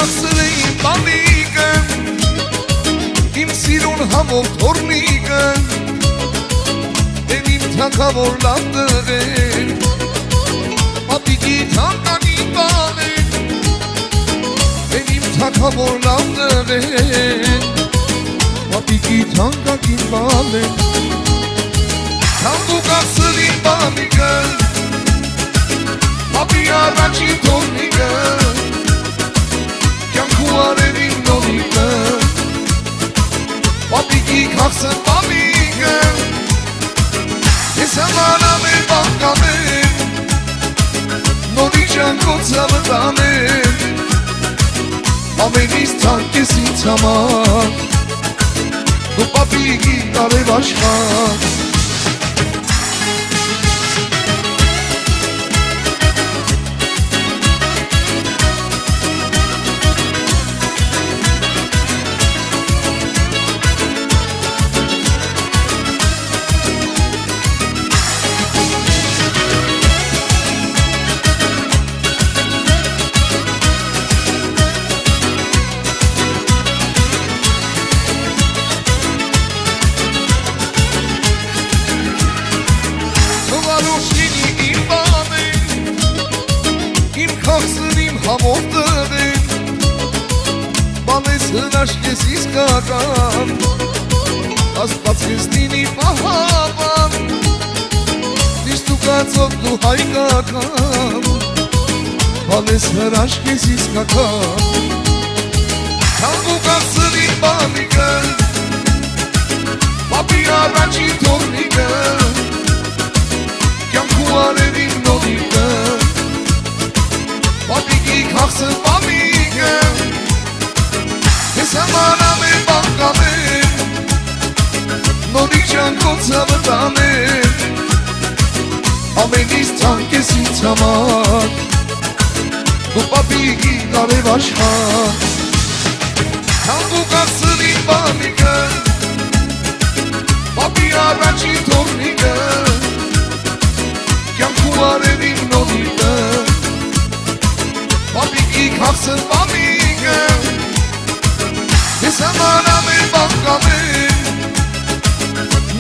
կացրե իմ բանիկը Իմ սիրուն համով թորնիկը Են իմ թակավոր լավ դղեր Պապիկի թանկագին բաներ Են իմ թակավոր լավ դղեր Պապիկի թանկագին բաներ Թանկու կացրե իմ բանիկը Պապի առաջին թորնիկը Կյանքու արեր իմ նորիկը Պապիկի քաղցն պապիկը Ես համար ամեր բաղկաներ Նորի ճանկոցը վտաներ Ամենից թանկ ես ինձ համար Դու պապիկի արև աշխար Համով դղեր Բանես հնաշկ ես իսկական Աստված ես դինի պահապան Միշտ ու կացով դու հայկական Բանես հնաշկ ես իսկական Թանկու կացրի բանիկը Պապի առաջին թորնիկը Կյանքու արեր իմ նորիկը Պապիկի քաղցն պապիկը Ես համար ամեր բաղկաներ Նորի ճանկոցը վտաներ Ամենից թանկ ես ինձ համար Դու պապիկի արև աշխար Թանկու կացրի բանիկը Պապի առաջին թորնիկը Կյանքու արեր իմ նորիկը Պապիկի քաղցն պապիկը Ես համար ամեր բաղկաներ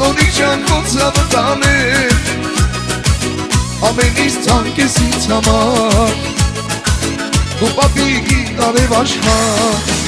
Նորի ճանկոցը վտաներ Ամենից թանկ ես ինձ համար Դու պապիկի արև աշխար